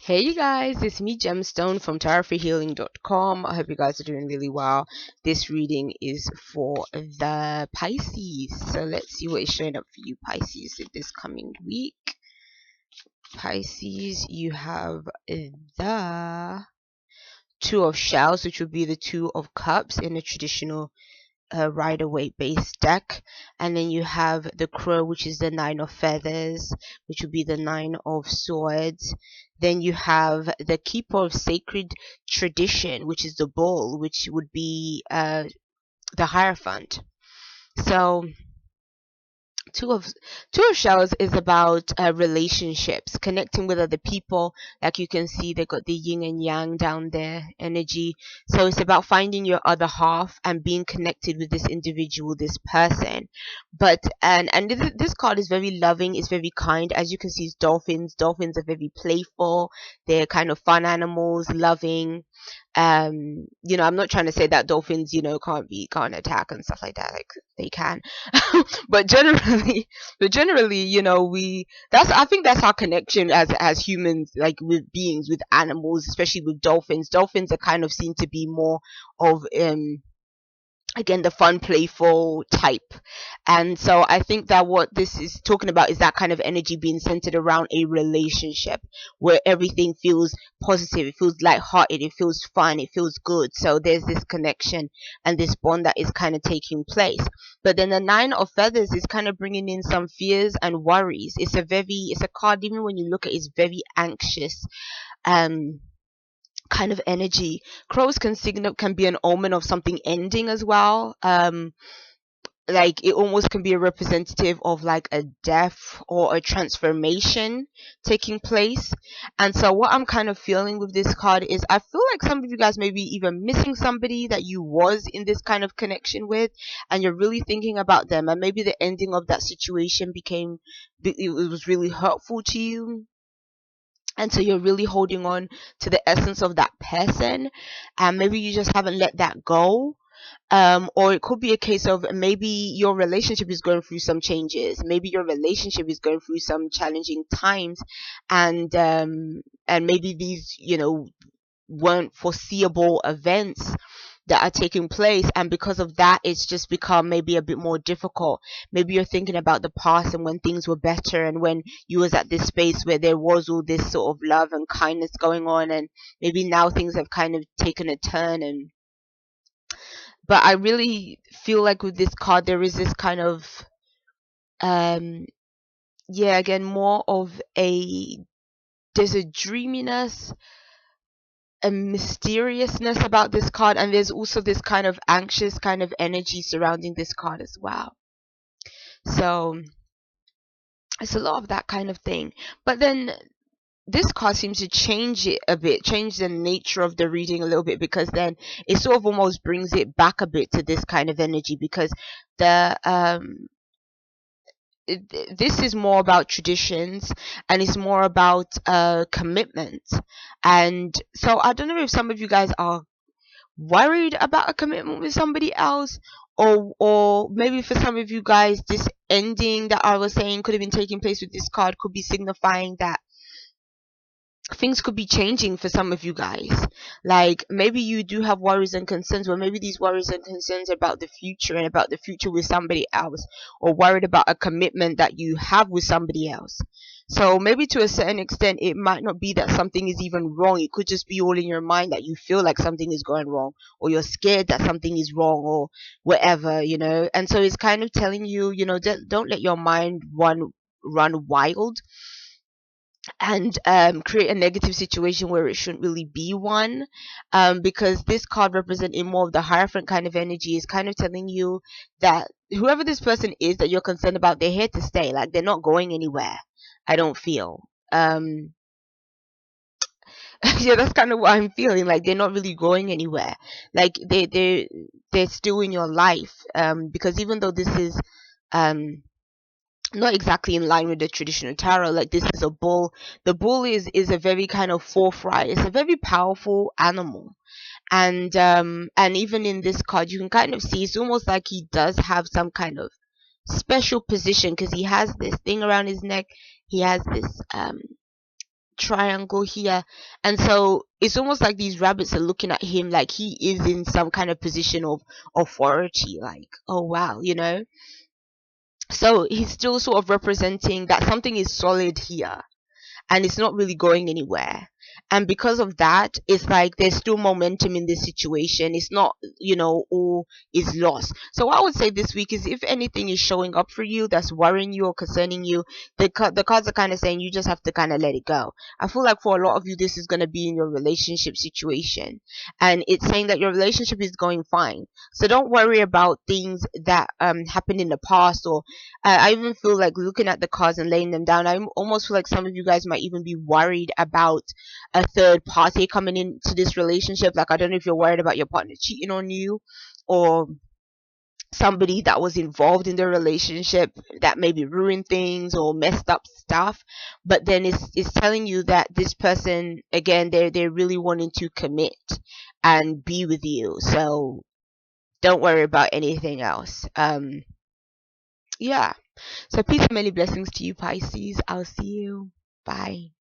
Hey you guys, it's me Gemstone from tarotfreehealing.com. I hope you guys are doing really well. This reading is for the Pisces. So let's see what is showing up for you Pisces in this coming week. Pisces, you have the Two of Shells, which would be the Two of Cups in a traditional Rider-Waite based deck, and then you have the Crow, which is the Nine of Feathers, which would be the Nine of Swords. Then you have the Keeper of Sacred Tradition, which is the Bull, which would be the Hierophant. So Two of Shells is about relationships, connecting with other people. Like you can see, they got the yin and yang down there energy. So it's about finding your other half and being connected with this individual, this person. But and this card is very loving, it's very kind. As you can see, it's dolphins. Dolphins are very playful. They're kind of fun animals, loving. I'm not trying to say that dolphins, can't attack and stuff like that. Like they can. but generally I think that's our connection as humans, like with beings, with animals, especially with dolphins are kind of seen to be more of again the fun playful type. And so I think that what this is talking about is that kind of energy being centered around a relationship where everything feels positive, it feels lighthearted, it feels fun, it feels good. So there's this connection and this bond that is kind of taking place. But then the Nine of Feathers is kind of bringing in some fears and worries. It's a card, even when you look at it, it's very anxious kind of energy. Crows can be an omen of something ending as well. Like it almost can be a representative of like a death or a transformation taking place. And so what I'm kind of feeling with this card is I feel like some of you guys may be even missing somebody that you was in this kind of connection with, and you're really thinking about them, and maybe the ending of that situation it was really hurtful to you. And so you're really holding on to the essence of that person, and maybe you just haven't let that go. Or it could be a case of maybe your relationship is going through some changes, maybe your relationship is going through some challenging times, and maybe these weren't foreseeable events that are taking place, and because of that it's just become maybe a bit more difficult. Maybe you're thinking about the past and when things were better, and when you was at this space where there was all this sort of love and kindness going on, and maybe now things have kind of taken a turn. But I really feel like with this card there is this kind of again more of there's a dreaminess, a mysteriousness about this card, and there's also this kind of anxious kind of energy surrounding this card as well. So it's a lot of that kind of thing. But then this card seems to change it a bit, change the nature of the reading a little bit, because then it sort of almost brings it back a bit to this kind of energy, because this is more about traditions, and it's more about commitment. And so I don't know if some of you guys are worried about a commitment with somebody else, or maybe for some of you guys this ending that I was saying could have been taking place with this card could be signifying that things could be changing for some of you guys. Like maybe you do have worries and concerns, or maybe these worries and concerns are about the future and about the future with somebody else, or worried about a commitment that you have with somebody else. So maybe to a certain extent it might not be that something is even wrong, it could just be all in your mind that you feel like something is going wrong, or you're scared that something is wrong, or whatever, and so it's kind of telling you, don't let your mind run wild and create a negative situation where it shouldn't really be one, because this card representing more of the Hierophant kind of energy is kind of telling you that whoever this person is that you're concerned about, they're here to stay. Like they're not going anywhere, I don't feel. Yeah, that's kind of what I'm feeling. Like they're not really going anywhere. Like they're still in your life, because even though this is not exactly in line with the traditional tarot, like this is a bull. The bull is a very kind of forthright, it's a very powerful animal. And even in this card you can kind of see it's almost like he does have some kind of special position, because he has this thing around his neck, he has this triangle here. And so it's almost like these rabbits are looking at him like he is in some kind of position of authority, like, oh wow, so he's still sort of representing that something is solid here and it's not really going anywhere. And because of that, it's like there's still momentum in this situation. It's not, all is lost. So what I would say this week is, if anything is showing up for you that's worrying you or concerning you, the cards are kind of saying you just have to kind of let it go. I feel like for a lot of you, this is going to be in your relationship situation, and it's saying that your relationship is going fine. So don't worry about things that happened in the past, or I even feel like looking at the cards and laying them down, I almost feel like some of you guys might even be worried about a third party coming into this relationship. Like, I don't know if you're worried about your partner cheating on you, or somebody that was involved in the relationship that maybe ruined things or messed up stuff. But then it's telling you that this person, again, they're really wanting to commit and be with you. So don't worry about anything else. Yeah. So peace and many blessings to you, Pisces. I'll see you. Bye.